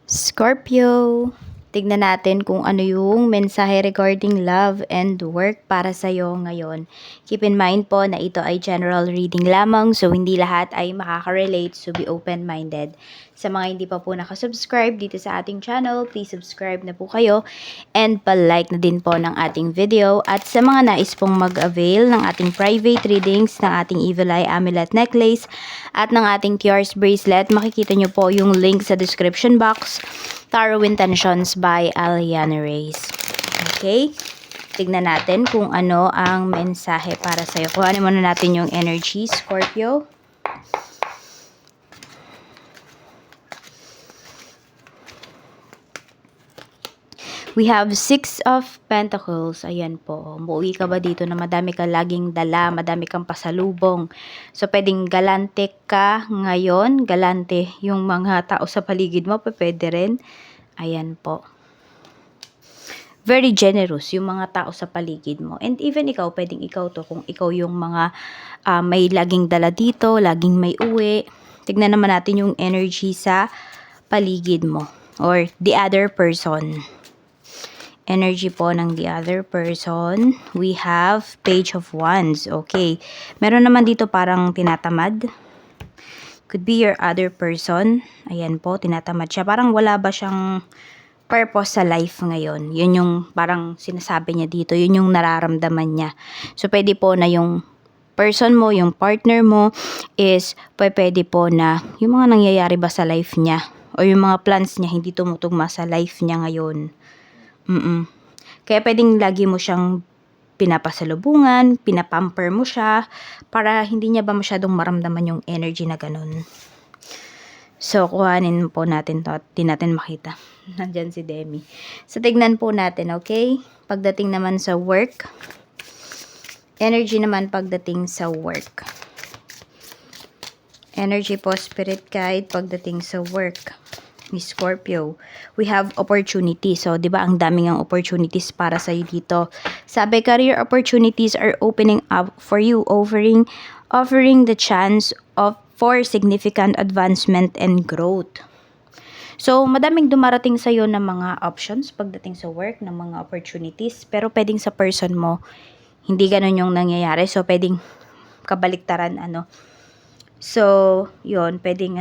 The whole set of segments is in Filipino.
Scorpio, tignan natin kung ano yung mensahe regarding love and work para sa'yo ngayon. Keep in mind po na ito ay general reading lamang, so hindi lahat ay makaka-relate, so be open-minded. Sa mga hindi pa po nakasubscribe dito sa ating channel, please subscribe na po kayo and pa-like na din po ng ating video. At sa mga nais pong mag-avail ng ating private readings, ng ating Evil Eye Amulet Necklace, at ng ating Tiars Bracelet, makikita nyo po yung link sa description box. Tarot Intentions by Aliana Reyes. Okay? Tignan natin kung ano ang mensahe para sa'yo. Kuhanin muna natin yung energy, Scorpio. We have 6 of Pentacles. Ayan po. Umuwi ka ba dito na madami ka laging dala, madami kang pasalubong. So, pwedeng galante ka ngayon. Galante yung mga tao sa paligid mo. Pwede rin. Ayan po. Very generous yung mga tao sa paligid mo. And even ikaw, pwedeng ikaw to. Kung ikaw yung mga may laging dala dito, laging may uwi. Tignan naman natin yung energy sa paligid mo. Or the other person. Energy po ng the other person. We have Page of Wands. Okay. Meron naman dito parang tinatamad. Could be your other person. Ayan po, tinatamad siya. Parang wala ba siyang purpose sa life ngayon. Yun yung parang sinasabi niya dito. Yun yung nararamdaman niya. So, pwede po na yung person mo, yung partner mo is pwede po na yung mga nangyayari ba sa life niya o yung mga plans niya hindi tumutugma sa life niya ngayon. Kaya pwedeng lagi mo siyang pinapasalubungan, pinapamper mo siya para hindi niya ba masyadong maramdaman yung energy na ganun. So, kuhanin po natin to at di natin makita. Nandyan si Demi. So, tignan po natin, okay? Pagdating naman sa work. Energy naman pagdating sa work. Energy po, spirit guide pagdating sa work. Ni Scorpio, we have opportunity. So, di ba, ang daming ang opportunities para sa'yo dito. Sabi, career opportunities are opening up for you, offering the chance for significant advancement and growth. So, madaming dumarating sa'yo ng mga options pagdating sa work, ng mga opportunities. Pero, pwedeng sa person mo, hindi ganun yung nangyayari. So, pwedeng kabaliktaran, So, yun, pwedeng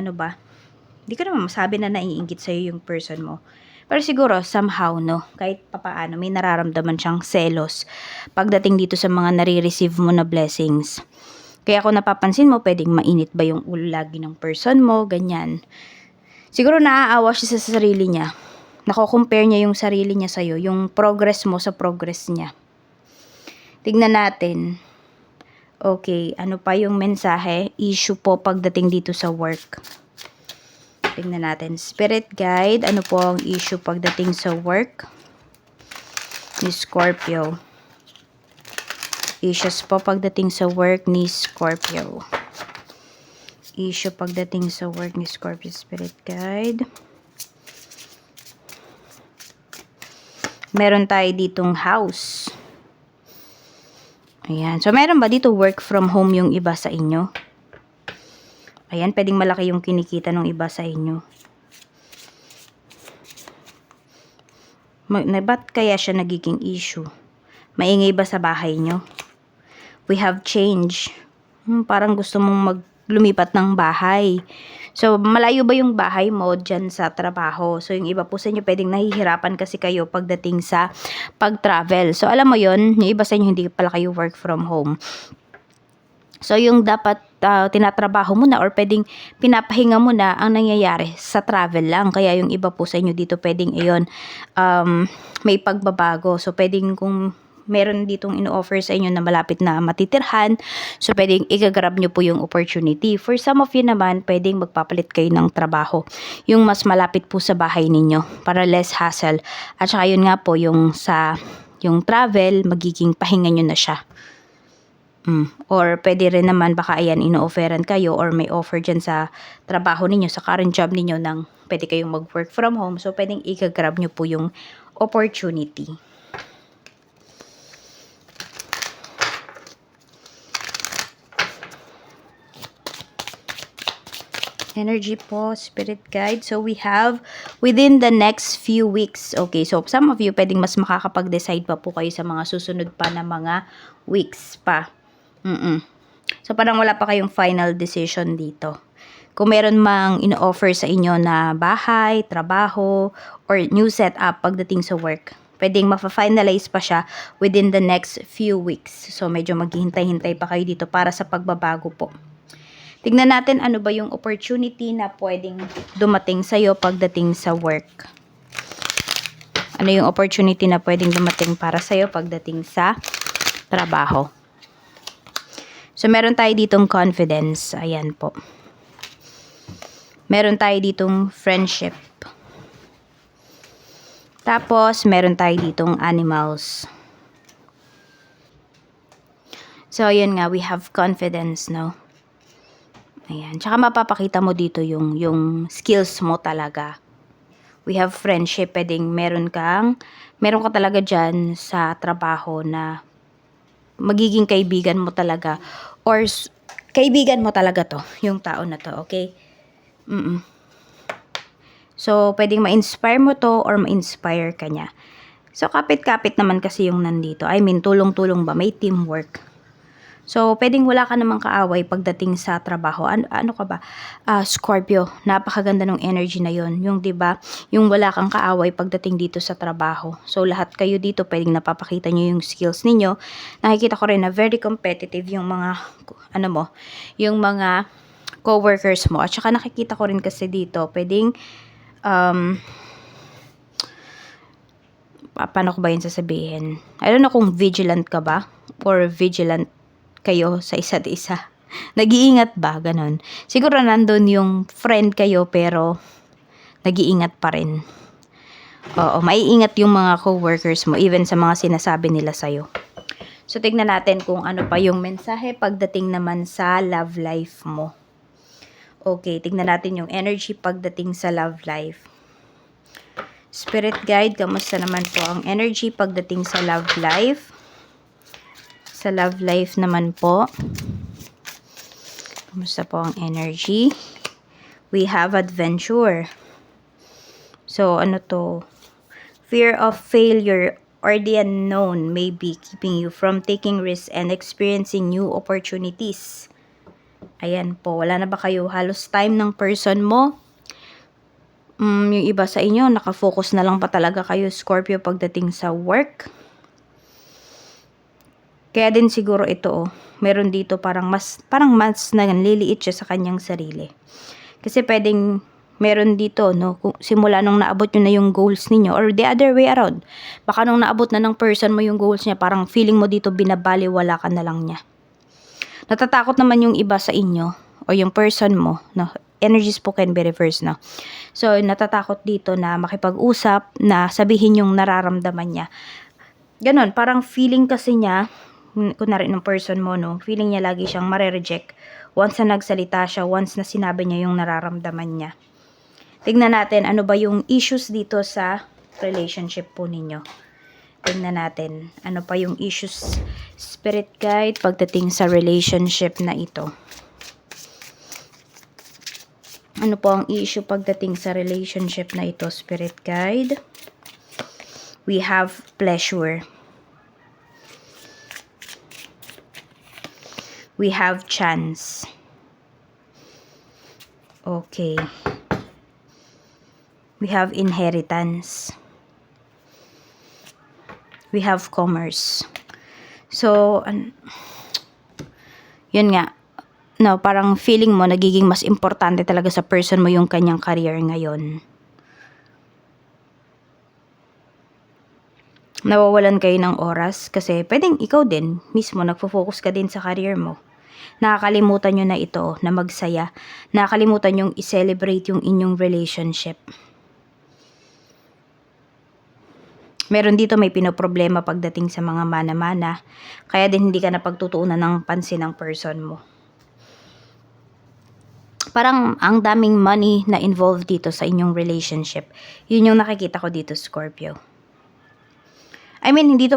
hindi ko naman masabi na naiinggit sa'yo yung person mo. Pero siguro, somehow, kahit papaano, may nararamdaman siyang selos pagdating dito sa mga nare-receive mo na blessings. Kaya kung napapansin mo, pwedeng mainit ba yung ulo lagi ng person mo, ganyan. Siguro naaawa siya sa sarili niya. Nako-compare niya yung sarili niya sa'yo, yung progress mo sa progress niya. Tignan natin. Okay, ano pa yung mensahe? Issue po pagdating dito sa work. Tingnan natin. Spirit guide, ano po ang issue pagdating sa work ni Scorpio? Issues po pagdating sa work ni Scorpio. Issue pagdating sa work ni Scorpio, spirit guide. Meron tayo ditong house. Ayan. So, meron ba dito work from home yung iba sa inyo? Ayan, pwedeng malaki yung kinikita ng iba sa inyo. Ba't kaya siya nagiging issue? Maingay ba sa bahay nyo? We have change. Parang gusto mong lumipat ng bahay. So, malayo ba yung bahay mo dyan sa trabaho? So, yung iba po sa inyo, pwedeng nahihirapan kasi kayo pagdating sa pag-travel. So, alam mo yon, yung iba sa inyo, hindi pala kayo work from home. So, yung dapat tinatrabaho mo na or pwedeng pinapahinga mo na ang nangyayari sa travel lang. Kaya yung iba po sa inyo dito pwedeng may pagbabago. So, pwedeng kung meron ditong ino-offer sa inyo na malapit na matitirhan, so pwedeng i-grab nyo po yung opportunity. For some of you naman, pwedeng magpapalit kayo ng trabaho. Yung mas malapit po sa bahay ninyo para less hassle. At saka yun nga po, yung travel, magiging pahinga nyo na siya. Or pwede rin naman baka ayan ino-offeran kayo or may offer dyan sa trabaho ninyo, sa current job ninyo nang pwede kayong mag-work from home. So, pwedeng i-grab nyo po yung opportunity. Energy po, spirit guide. So, we have within the next few weeks. Okay, so some of you, pwedeng mas makakapag-decide pa po kayo sa mga susunod pa na mga weeks pa. So, parang wala pa kayong final decision dito. Kung meron mang ino-offer sa inyo na bahay, trabaho, or new setup pagdating sa work, pwedeng ma-finalize pa siya within the next few weeks. So, medyo maghihintay-hintay pa kayo dito para sa pagbabago po. Tignan natin ano ba yung opportunity na pwedeng dumating sa'yo pagdating sa work. Ano yung opportunity na pwedeng dumating para sa'yo pagdating sa trabaho. So, meron tayo ditong confidence. Ayan po. Meron tayo ditong friendship. Tapos, meron tayo ditong animals. So, yun nga, we have confidence, no? Ayan. Tsaka mapapakita mo dito yung skills mo talaga. We have friendship. Pwedeng meron ka talaga dyan sa trabaho na magiging kaibigan mo talaga. Or kaibigan mo talaga to, yung tao na to, okay? So, pwedeng ma-inspire mo to or ma-inspire ka niya. So, kapit-kapit naman kasi yung nandito. I mean, tulong-tulong ba? May teamwork. So, pwedeng wala ka namang kaaway pagdating sa trabaho. Ano ka ba? Scorpio. Napakaganda ng energy na yon. Yung, diba, yung wala kang kaaway pagdating dito sa trabaho. So, lahat kayo dito, pwedeng napapakita nyo yung skills ninyo. Nakikita ko rin na very competitive yung mga, yung mga co-workers mo. At saka nakikita ko rin kasi dito, pwedeng, paano ko ba yun sasabihin? I don't know kung vigilant ka ba or vigilant kayo sa isa't isa. Nag-iingat ba? Ganon. Siguro nandun yung friend kayo pero nag-iingat pa rin. Oo, maiingat yung mga co-workers mo even sa mga sinasabi nila sa'yo. So, tignan natin kung ano pa yung mensahe pagdating naman sa love life mo. Okay, tignan natin yung energy pagdating sa love life. Spirit guide, kamusta naman po ang energy pagdating sa love life? Sa love life naman po, kamusta po ang energy? We have adventure. So, ano to? Fear of failure or the unknown may be keeping you from taking risks and experiencing new opportunities. Ayan po, wala na ba kayo halos time ng person mo? Yung iba sa inyo, nakafocus na lang pa talaga kayo, Scorpio, pagdating sa work. Kaya din siguro ito, meron dito parang mas nanliliit siya sa kanyang sarili. Kasi pwedeng meron dito, no, kung simula nung naabot nyo na yung goals ninyo or the other way around. Baka nung naabot na ng person mo yung goals niya, parang feeling mo dito binabaliwala ka na lang niya. Natatakot naman yung iba sa inyo o yung person mo, no, energies po can be reversed, no. So, natatakot dito na makipag-usap, na sabihin yung nararamdaman niya. Ganon, parang feeling kasi niya, kunwari ng person mo, no, feeling niya lagi siyang mare-reject once na nagsalita siya, once na sinabi niya yung nararamdaman niya. Tignan natin ano ba yung issues dito sa relationship po ninyo. Tignan natin ano pa yung issues, spirit guide, pagdating sa relationship na ito. Ano po ang issue pagdating sa relationship na ito, spirit guide? We have pleasure. We have chance. Okay. We have inheritance. We have commerce. So, yun nga. No, parang feeling mo nagiging mas importante talaga sa person mo yung kanyang career ngayon. Nawawalan kayo ng oras kasi pwedeng ikaw din mismo nagfo-focus ka din sa career mo. Nakakalimutan nyo na ito na magsaya. Nakakalimutan yung i-celebrate yung inyong relationship. Meron dito may pinoproblema pagdating sa mga mana-mana. Kaya din hindi ka napagtutuunan ng pansin ng person mo. Parang ang daming money na involved dito sa inyong relationship. Yun yung nakikita ko dito, Scorpio. I mean, hindi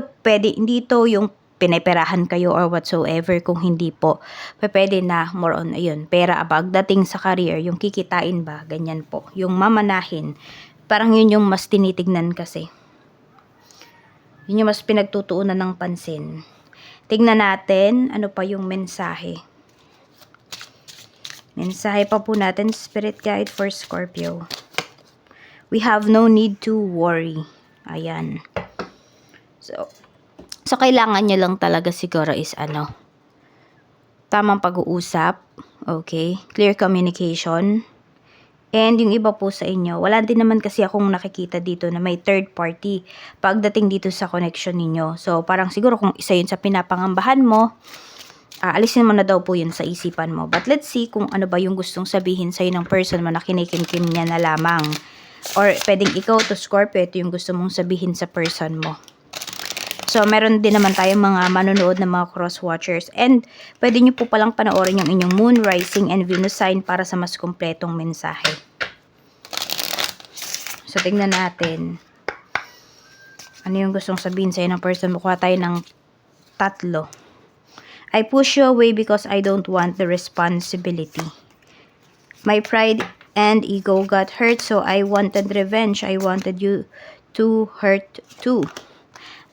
to yung pineperahan kayo or whatsoever. Kung hindi po, pwede na more on, ayun, pera. Pagdating sa career, yung kikitain ba, ganyan po. Yung mamanahin, parang yun yung mas tinitignan kasi. Yun yung mas pinagtutuunan ng pansin. Tignan natin, ano pa yung mensahe. Mensahe pa po natin, Spirit Guide for Scorpio. We have no need to worry. Ayan. So kailangan nyo lang talaga siguro is tamang pag-uusap. Okay? Clear communication. And yung iba po sa inyo, wala din naman kasi akong nakikita dito na may third party pagdating dito sa connection ninyo. So, parang siguro kung isa yun sa pinapangambahan mo, alisin mo na daw po yun sa isipan mo. But let's see kung ano ba yung gustong sabihin sa'yo ng person mo na kinikimkim niya na lamang. Or pwedeng ikaw to Scorpio, ito yung gusto mong sabihin sa person mo. So, meron din naman tayong mga manonood ng mga cross-watchers. And, pwede nyo po palang panoorin yung inyong Moon, Rising, and Venus sign para sa mas kumpletong mensahe. So, tingnan natin. Ano yung gustong sabihin sa'yo ng person mo? Kuha tayo ng 3. I push you away because I don't want the responsibility. My pride and ego got hurt, so I wanted revenge. I wanted you to hurt too.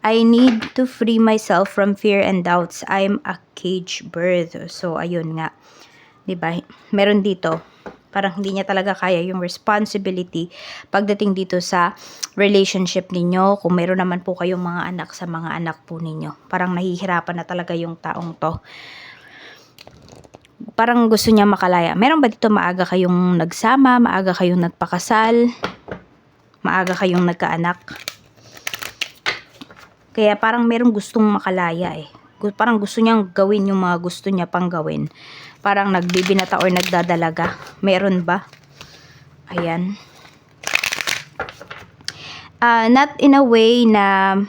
I need to free myself from fear and doubts. I'm a cage bird. So, ayun nga. 'Di ba? Meron dito, parang hindi niya talaga kaya yung responsibility pagdating dito sa relationship ninyo. Kung meron naman po kayong mga anak, sa mga anak po ninyo. Parang nahihirapan na talaga yung taong to. Parang gusto niya makalaya. Meron ba dito maaga kayong nagsama, maaga kayong nagpakasal, maaga kayong nagkaanak? Kaya parang merong gustong makalaya eh. Parang gusto niyang gawin yung mga gusto niya pang gawin. Parang nagbibinata or nagdadalaga. Meron ba? Ayan. Not in a way na,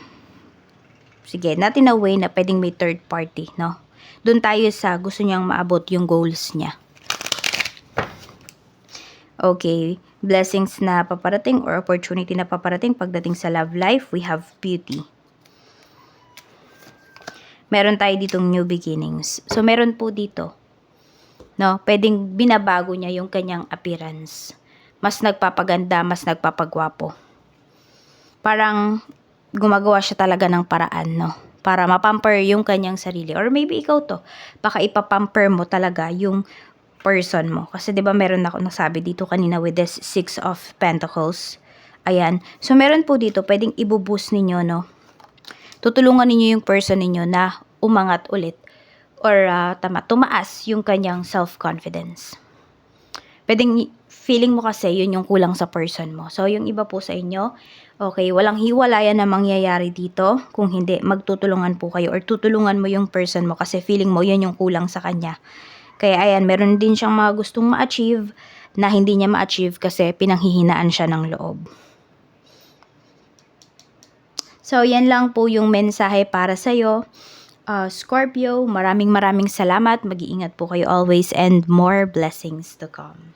not in a way na pwedeng may third party, no? Doon tayo sa gusto niyang maabot yung goals niya. Okay. Blessings na paparating or opportunity na paparating pagdating sa love life, we have beauty. Meron tayo ditong new beginnings. So, meron po dito, no? Pwedeng binabago niya yung kanyang appearance. Mas nagpapaganda, mas nagpapagwapo. Parang gumagawa siya talaga ng paraan, no? Para mapamper yung kanyang sarili. Or maybe ikaw to. Baka ipapamper mo talaga yung person mo. Kasi 'di ba meron ako nasabi dito kanina with this 6 of Pentacles. Ayan. So, meron po dito, pwedeng ibuboost ninyo, no? Tutulungan ninyo yung person ninyo na umangat ulit or tumaas yung kanyang self-confidence. Pwedeng feeling mo kasi yun yung kulang sa person mo. So, yung iba po sa inyo, okay, walang hiwalayan na mangyayari dito. Kung hindi, magtutulungan po kayo or tutulungan mo yung person mo kasi feeling mo yun yung kulang sa kanya. Kaya ayan, meron din siyang mga gustong ma-achieve na hindi niya ma-achieve kasi pinanghihinaan siya ng loob. So, yan lang po yung mensahe para sa'yo. Scorpio, maraming salamat. Mag-iingat po kayo always and more blessings to come.